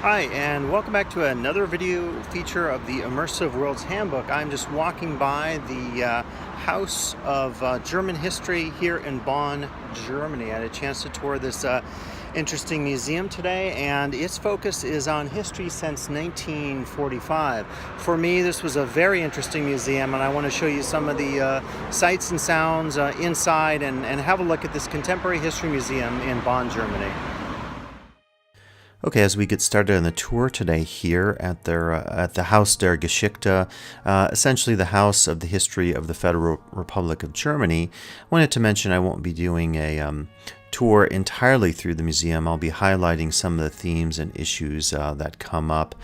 Hi, and welcome back to another video feature of the Immersive Worlds Handbook. I'm just walking by the House of German History here in Bonn, Germany. I had a chance to tour this interesting museum today, and its focus is on history since 1945. For me, this was a very interesting museum, and I want to show you some of the sights and sounds inside and have a look at this contemporary history museum in Bonn, Germany. Okay, as we get started on the tour today here at the Haus der Geschichte, essentially the House of the History of the Federal Republic of Germany, I wanted to mention I won't be doing a tour entirely through the museum. I'll be highlighting some of the themes and issues that come up.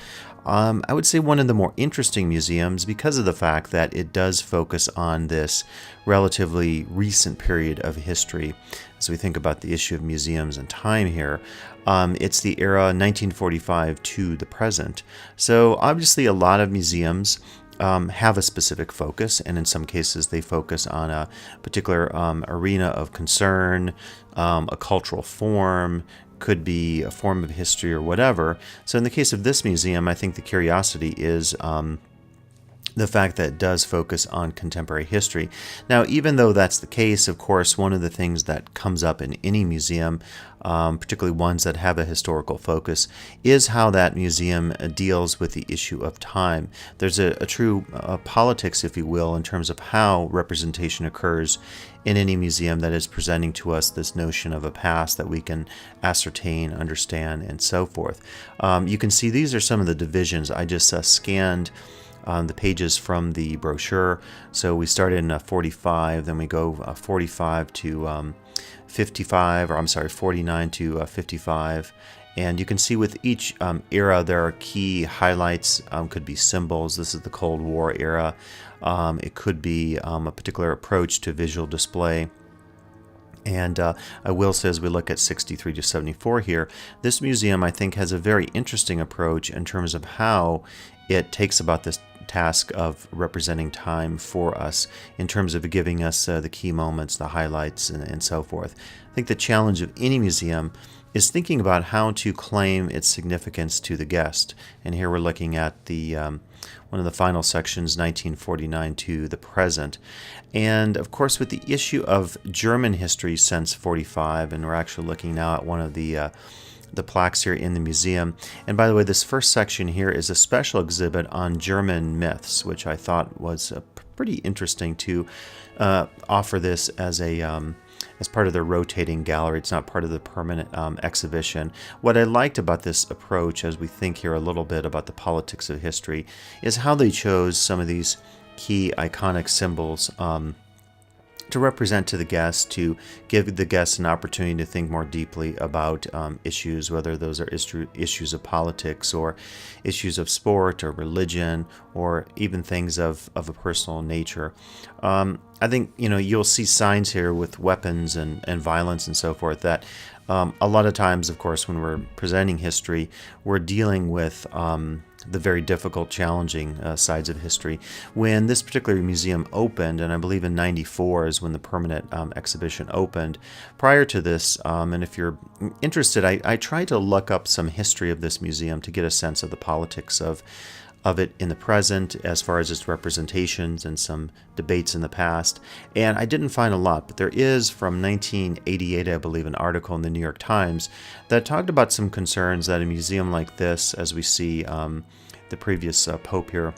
I would say one of the more interesting museums because of the fact that it does focus on this relatively recent period of history. As we think about the issue of museums and time here, it's the era 1945 to the present. So obviously a lot of museums have a specific focus, and in some cases they focus on a particular arena of concern, a cultural form, could be a form of history or whatever. So in the case of this museum, I think the curiosity is the fact that it does focus on contemporary history. Now, even though that's the case, of course, one of the things that comes up in any museum, particularly ones that have a historical focus, is how that museum deals with the issue of time. There's a true politics, if you will, in terms of how representation occurs in any museum that is presenting to us this notion of a past that we can ascertain, understand, and so forth. You can see these are some of the divisions. I just scanned the pages from the brochure. So we started in 45, then we go 45 to 55, or I'm sorry, 49 to 55. And you can see with each era there are key highlights, could be symbols. This is the Cold War era. It could be a particular approach to visual display. And I will say, as we look at 63 to 74 here, this museum I think has a very interesting approach in terms of how it takes about this task of representing time for us in terms of giving us the key moments, the highlights, and so forth. I think the challenge of any museum is thinking about how to claim its significance to the guest. And here we're looking at the one of the final sections, 1949 to the present. And of course, with the issue of German history since 45, and we're actually looking now at one of the plaques here in the museum. And by the way, this first section here is a special exhibit on German myths, which I thought was pretty interesting to offer this as part of their rotating gallery. It's not part of the permanent exhibition. What I liked about this approach, as we think here a little bit about the politics of history, is how they chose some of these key iconic symbols to represent to the guests, to give the guests an opportunity to think more deeply about issues, whether those are issues of politics or issues of sport or religion or even things of a personal nature. I think you'll see signs here with weapons and violence and so forth that a lot of times, of course, when we're presenting history, we're dealing with the very difficult, challenging sides of history. When this particular museum opened, and I believe in 94 is when the permanent exhibition opened, prior to this, and if you're interested, I tried to look up some history of this museum to get a sense of the politics of it in the present as far as its representations and some debates in the past. And I didn't find a lot, but there is from 1988, I believe, an article in the New York Times that talked about some concerns that a museum like this, as we see the previous Pope here,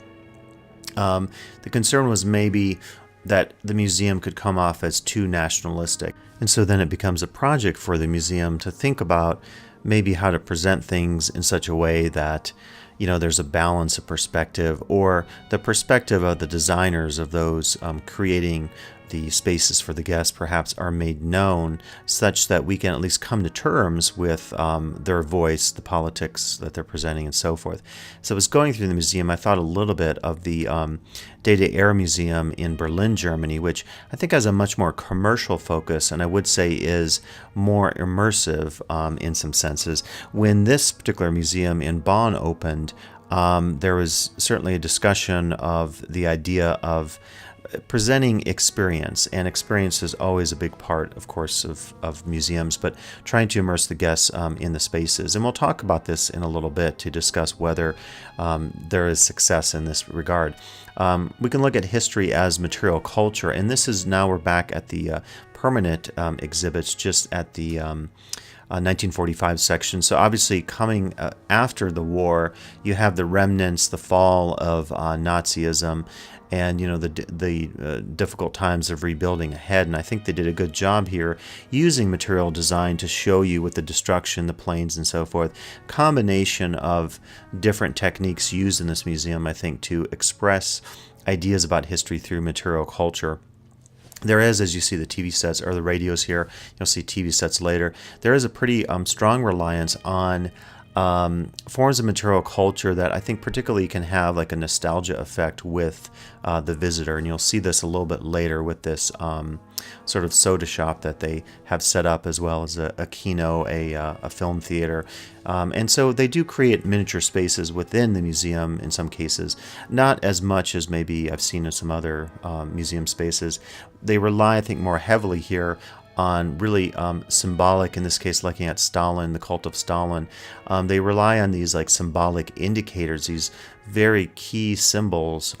the concern was maybe that the museum could come off as too nationalistic. And so then it becomes a project for the museum to think about maybe how to present things in such a way that there's a balance of perspective, or the perspective of the designers, of those creating the spaces for the guests, perhaps are made known such that we can at least come to terms with their voice, the politics that they're presenting, and so forth. So I was going through the museum, I thought a little bit of the Data Air Museum in Berlin, Germany, which I think has a much more commercial focus, and I would say is more immersive in some senses. When this particular museum in Bonn opened, there was certainly a discussion of the idea of presenting experience, and experience is always a big part, of course, of museums, but trying to immerse the guests in the spaces. And we'll talk about this in a little bit to discuss whether there is success in this regard. We can look at history as material culture, and this is now we're back at the permanent exhibits, just at the 1945 section. So obviously coming after the war, you have the remnants, the fall of Nazism, and the difficult times of rebuilding ahead. And I think they did a good job here using material design to show you with the destruction, the planes and so forth, combination of different techniques used in this museum, I think, to express ideas about history through material culture. There is, as you see the TV sets or the radios here, you'll see TV sets later, there is a pretty strong reliance on forms of material culture that I think particularly can have like a nostalgia effect with the visitor. And you'll see this a little bit later with this sort of soda shop that they have set up, as well as a kino, a film theater. And so they do create miniature spaces within the museum in some cases, not as much as maybe I've seen in some other museum spaces. They rely, I think, more heavily here on really symbolic, in this case looking at Stalin, the cult of Stalin. They rely on these like symbolic indicators, these very key symbols,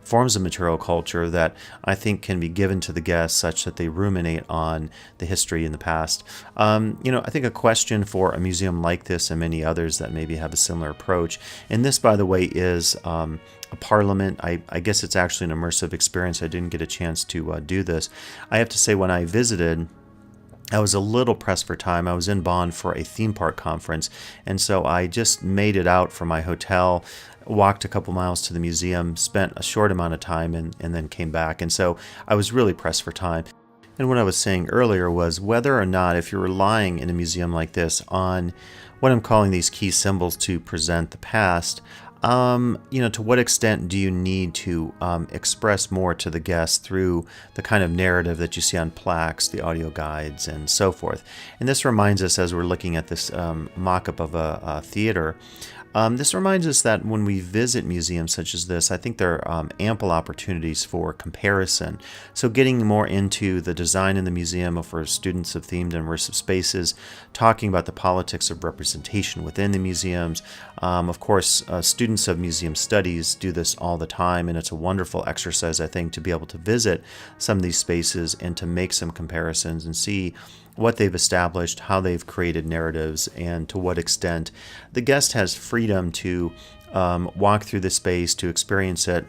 forms of material culture that I think can be given to the guests such that they ruminate on the history in the past. I think a question for a museum like this and many others that maybe have a similar approach, and this, by the way, is a parliament. I guess it's actually an immersive experience. I didn't get a chance to do this. I have to say, when I visited, I was a little pressed for time. I was in Bonn for a theme park conference, and so I just made it out from my hotel, walked a couple miles to the museum, spent a short amount of time, and then came back. And so I was really pressed for time. And what I was saying earlier was whether or not, if you're relying in a museum like this on what I'm calling these key symbols to present the past, to what extent do you need to express more to the guests through the kind of narrative that you see on plaques, the audio guides, and so forth. And this reminds us, as we're looking at this mock-up of a theater, this reminds us that when we visit museums such as this, I think there are ample opportunities for comparison. So getting more into the design in the museum for students of themed and immersive spaces, talking about the politics of representation within the museums. Of course, students of museum studies do this all the time, and it's a wonderful exercise, I think, to be able to visit some of these spaces and to make some comparisons and see what they've established, how they've created narratives, and to what extent the guest has freedom to walk through the space, to experience it,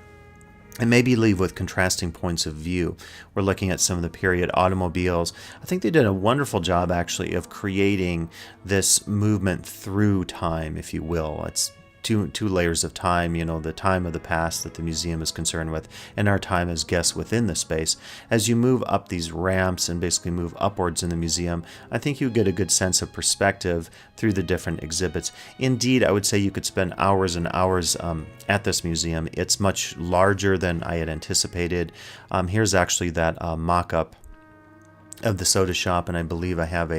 and maybe leave with contrasting points of view. We're looking at some of the period automobiles. I think they did a wonderful job, actually, of creating this movement through time, if you will. It's two layers of time, the time of the past that the museum is concerned with, and our time as guests within the space. As you move up these ramps and basically move upwards in the museum, I think you get a good sense of perspective through the different exhibits. Indeed, I would say you could spend hours and hours at this museum. It's much larger than I had anticipated. Here's actually that mock-up of the soda shop, and I believe I have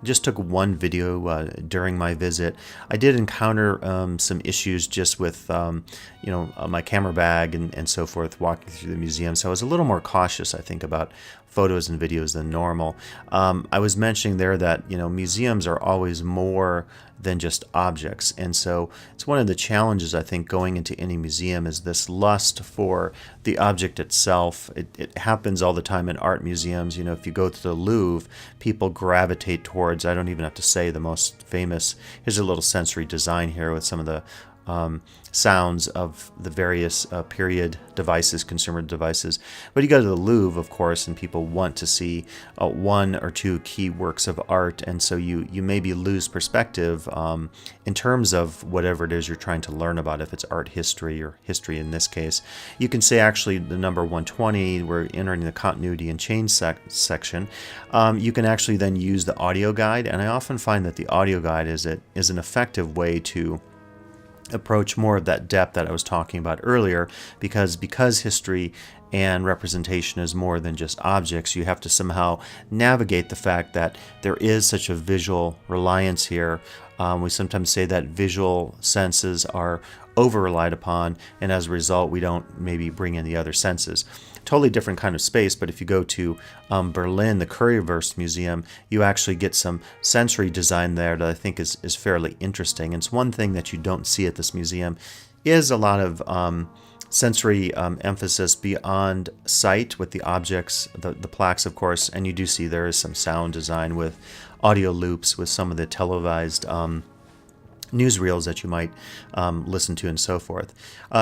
just took one video during my visit. I did encounter some issues just with my camera bag and so forth walking through the museum, so I was a little more cautious, I think, about photos and videos than normal. I was mentioning there that museums are always more than just objects, and so it's one of the challenges, I think, going into any museum is this lust for the object itself. It happens all the time in art museums. If you go to the Louvre, people gravitate towards, I don't even have to say, the most famous. Here's a little sensory design here with some of the sounds of the various period devices, consumer devices. But you go to the Louvre, of course, and people want to see one or two key works of art, and so you maybe lose perspective in terms of whatever it is you're trying to learn about, if it's art history or history in this case. You can say actually the number 120, we're entering the continuity and change section. You can actually then use the audio guide, and I often find that the audio guide is an effective way to approach more of that depth that I was talking about earlier, because history and representation is more than just objects. You have to somehow navigate the fact that there is such a visual reliance here. We sometimes say that visual senses are over relied upon, and as a result, we don't maybe bring in the other senses. Totally different kind of space, but if you go to Berlin, the Currywurst Museum, you actually get some sensory design there that I think is fairly interesting. And it's one thing that you don't see at this museum is a lot of sensory emphasis beyond sight with the objects, the plaques, of course, and you do see there is some sound design with audio loops with some of the televised newsreels that you might listen to and so forth.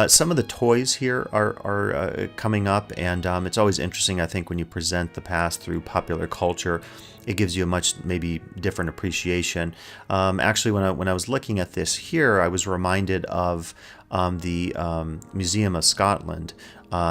Some of the toys here are coming up, and it's always interesting, I think, when you present the past through popular culture. It gives you a much maybe different appreciation. Actually, when I was looking at this here, I was reminded of the Museum of Scotland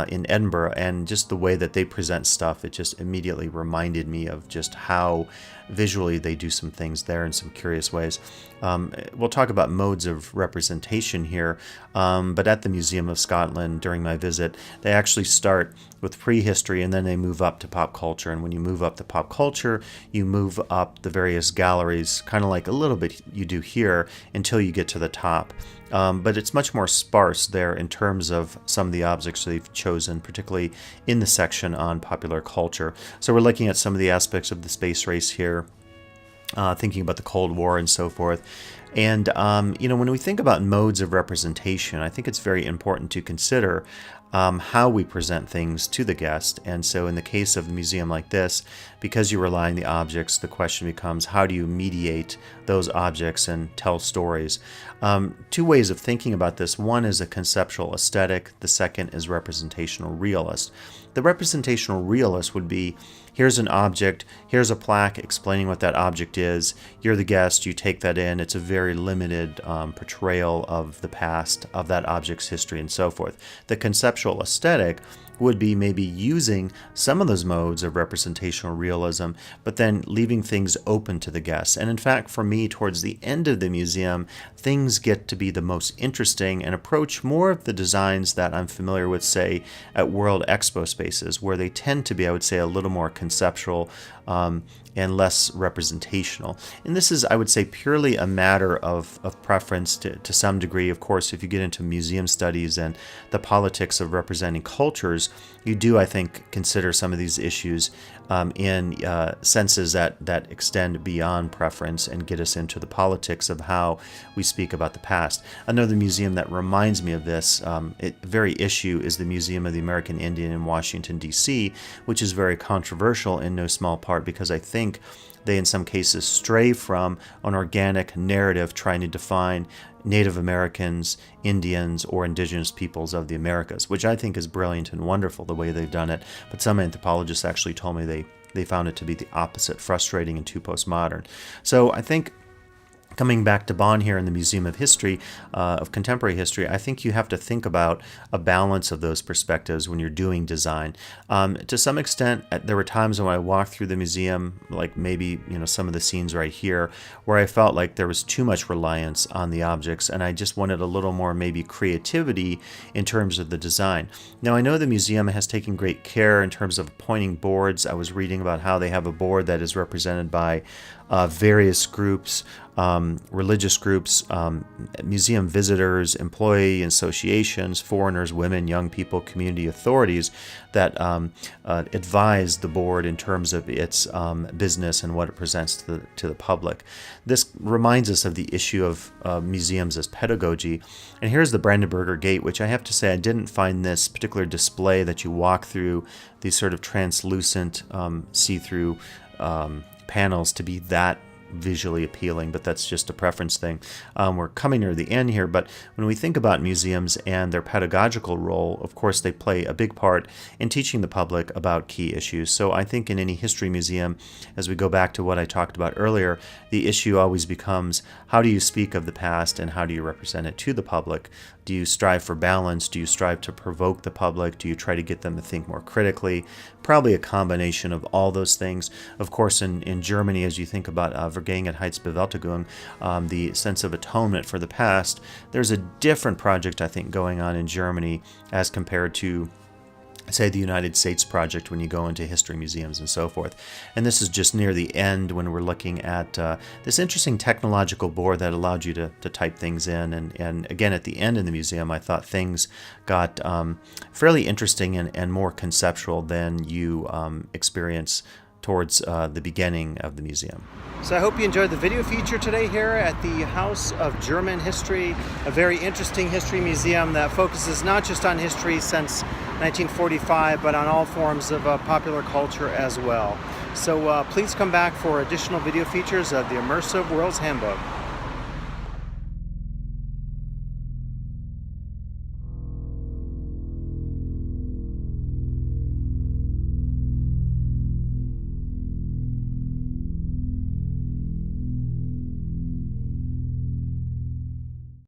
in Edinburgh, and just the way that they present stuff, it just immediately reminded me of just how visually they do some things there in some curious ways. We'll talk about modes of representation here, but at the Museum of Scotland during my visit, they actually start with prehistory and then they move up to pop culture. And when you move up to pop culture, you move up the various galleries, kind of like a little bit you do here, until you get to the top. But it's much more sparse there in terms of some of the objects they've chosen, particularly in the section on popular culture. So we're looking at some of the aspects of the space race here, thinking about the Cold War and so forth. And, when we think about modes of representation, I think it's very important to consider how we present things to the guest. And so in the case of a museum like this, because you rely on the objects, the question becomes, how do you mediate those objects and tell stories? Two ways of thinking about this. One is a conceptual aesthetic. The second is representational realist. The representational realist would be, here's an object, here's a plaque explaining what that object is. You're the guest, you take that in. It's a very limited portrayal of the past, of that object's history, and so forth. The conceptual aesthetic would be maybe using some of those modes of representational realism, but then leaving things open to the guests. And in fact, for me, towards the end of the museum, things get to be the most interesting and approach more of the designs that I'm familiar with, say, at World Expo spaces, where they tend to be, I would say, a little more conceptual and less representational. And this is, I would say, purely a matter of preference to some degree. Of course, if you get into museum studies and the politics of representing cultures, you do, I think, consider some of these issues in senses that extend beyond preference and get us into the politics of how we speak about the past. Another museum that reminds me of this very issue is the Museum of the American Indian in Washington, D.C., which is very controversial in no small part because I think they in some cases stray from an organic narrative trying to define Native Americans, Indians, or indigenous peoples of the Americas, which I think is brilliant and wonderful the way they've done it. But some anthropologists actually told me they found it to be the opposite, frustrating and too postmodern. So I think coming back to Bonn here in the Museum of History, of Contemporary History, I think you have to think about a balance of those perspectives when you're doing design. To some extent, there were times when I walked through the museum, like maybe some of the scenes right here, where I felt like there was too much reliance on the objects, and I just wanted a little more maybe creativity in terms of the design. Now, I know the museum has taken great care in terms of appointing boards. I was reading about how they have a board that is represented by various groups, religious groups, museum visitors, employee associations, foreigners, women, young people, community authorities that advise the board in terms of its business and what it presents to the public. This reminds us of the issue of museums as pedagogy. And here's the Brandenburger Gate, which I have to say I didn't find this particular display that you walk through, these sort of translucent, see-through panels to be that visually appealing, but that's just a preference thing. We're coming near the end here, but when we think about museums and their pedagogical role, of course, they play a big part in teaching the public about key issues. So I think in any history museum, as we go back to what I talked about earlier, the issue always becomes, how do you speak of the past and how do you represent it to the public? Do you strive for balance? Do you strive to provoke the public? Do you try to get them to think more critically? Probably a combination of all those things. Of course, in Germany, as you think about Vergangenheitsbewältigung, the sense of atonement for the past, there's a different project, I think, going on in Germany as compared to say, the United States project when you go into history museums and so forth. And this is just near the end when we're looking at this interesting technological board that allowed you to type things in. And again, at the end in the museum, I thought things got fairly interesting and more conceptual than you experience towards the beginning of the museum. So I hope you enjoyed the video feature today here at the House of German History, a very interesting history museum that focuses not just on history since 1945, but on all forms of popular culture as well. So please come back for additional video features of the Immersive Worlds Handbook.